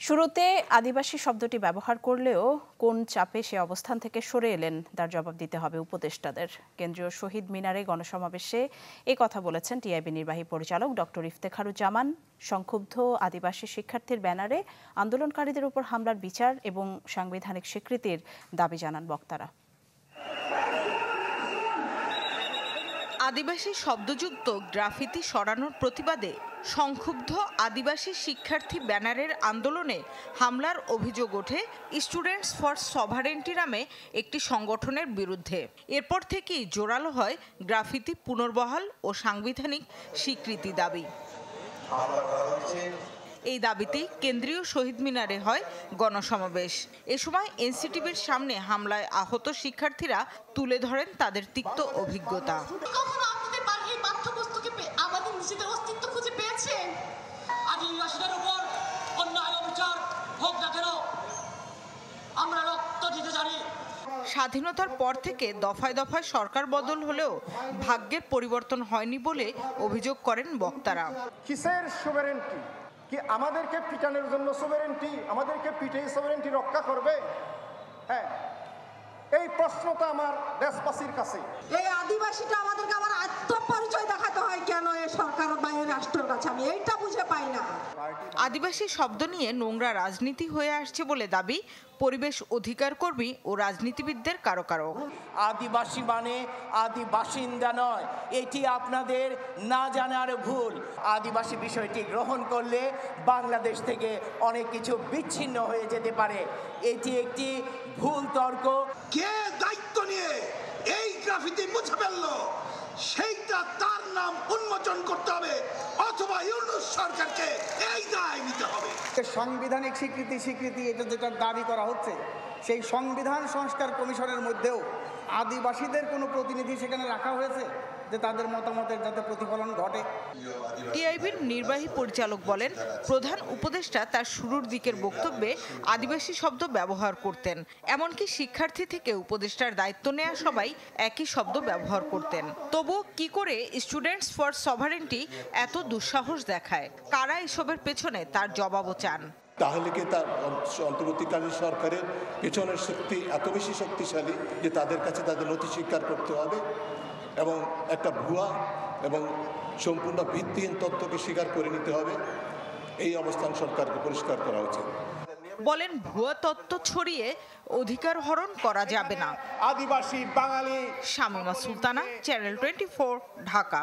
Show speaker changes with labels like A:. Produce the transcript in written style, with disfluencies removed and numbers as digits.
A: শুরুতে আদিবাসী শব্দটি ব্যবহার করলেও কোন চাপে সে অবস্থান থেকে সরে এলেন তার জবাব দিতে হবে উপদেষ্টাদের। কেন্দ্রীয় শহীদ মিনারে গণসমাবেশে এ কথা বলেছেন টিআইবি নির্বাহী পরিচালক ডক্টর ইফতেখারুজ্জামান। সংক্ষুব্ধ আদিবাসী শিক্ষার্থীর ব্যানারে আন্দোলনকারীদের উপর হামলার বিচার এবং সাংবিধানিক স্বীকৃতির দাবি জানান বক্তারা।
B: আদিবাসী শব্দযুক্ত গ্রাফিতি সরানোর প্রতিবাদে সংক্ষুব্ধ আদিবাসী শিক্ষার্থী ব্যানারের আন্দোলনে হামলার অভিযোগ ওঠে স্টুডেন্টস ফর সভারেন্টি নামে একটি সংগঠনের বিরুদ্ধে। এরপর থেকেই জোরালো হয় গ্রাফিতি পুনর্বহাল ও সাংবিধানিক স্বীকৃতি দাবি। এই দাবিতেই কেন্দ্রীয় শহীদ মিনারে হয় গণসমাবেশ। এ সময় এনসিটিভির সামনে হামলায় আহত শিক্ষার্থীরা তুলে ধরেন তাদের তিক্ত অভিজ্ঞতা। স্বাধীনতার পর থেকে দফায় দফায় সরকার বদল হলেও ভাগ্যের পরিবর্তন হয়নি বলে অভিযোগ করেন বক্তারা।
C: কিসের সভারেন্টি? কি আমাদেরকে পিটানোর জন্য সভারেন্টি? আমাদেরকে পিটিয়ে সভারেন্টি রক্ষা করবে? হ্যাঁ, এই প্রশ্নটা আমার দেশবাসীর কাছে।
D: এই আদিবাসীটা আমাদেরকে আবার আত্মপরিচয় দেখাতে হয় কেন এই সরকার বা এই রাষ্ট্রের কাছে? আমি এইটা বুঝে পাই না।
B: আদিবাসী শব্দ নিয়ে নোংরা রাজনীতি হয়ে আসছে বলে দাবি পরিবেশ অধিকার কর্মী ও রাজনীতিবিদদের কারো কারো।
E: আদিবাসী মানে আদি বাসিন্দা নয়, এটি আপনাদের না জানার ভুল। আদিবাসী বিষয়টি গ্রহণ করলে বাংলাদেশ থেকে অনেক কিছু বিচ্ছিন্ন হয়ে যেতে পারে। এটি একটি ভুল তর্ক।
F: কে দায়িত্ব নিয়ে এই গ্রাফিতি মুছে ফেললো সেইটা তার নাম উন্মোচন করতে হবে, অথবা ইউনূস সরকারকে এই দায় নিতে হবে।
G: সাংবিধানিক স্বীকৃতি এটা যেটা দাবি করা হচ্ছে, সেই সংবিধান সংস্কার কমিশনের মধ্যেও আদিবাসীদের কোনো প্রতিনিধি সেখানে রাখা হয়েছে যে তাদের মতামতের যাতে প্রতিফলন ঘটে।
B: টিআইবির নির্বাহী পরিচালক বলেন, প্রধান উপদেষ্টা তার শুরুর দিকের বক্তব্যে আদিবাসী শব্দ ব্যবহার করতেন। এমনকি শিক্ষার্থী থেকে উপদেষ্টার দায়িত্ব নেওয়া সবাই একই শব্দ ব্যবহার করতেন। তবুও কি করে স্টুডেন্টস ফর সভারেন্টি এত দুঃসাহস দেখায়? কারা এসবের পেছনে তার জবাবও চান।
H: তাহলে কি তার অন্তর্বর্তীকালীন সরকারের পেছনের শক্তি এত বেশি শক্তিশালী যে তাদের কাছে তাদের নথি স্বীকার করতে হবে এবং একটা ভুয়া এবং সম্পূর্ণ ভিত্তিহীন তথ্যকে স্বীকার করে নিতে হবে? এই অবস্থান সরকারকে পরিষ্কার করা উচিত।
B: বলেন, ভুয়া তথ্য ছড়িয়ে অধিকার হরণ করা যাবে না।
C: আদিবাসী বাঙালি।
B: শামীমা সুলতানা, চ্যানেল 24, ঢাকা।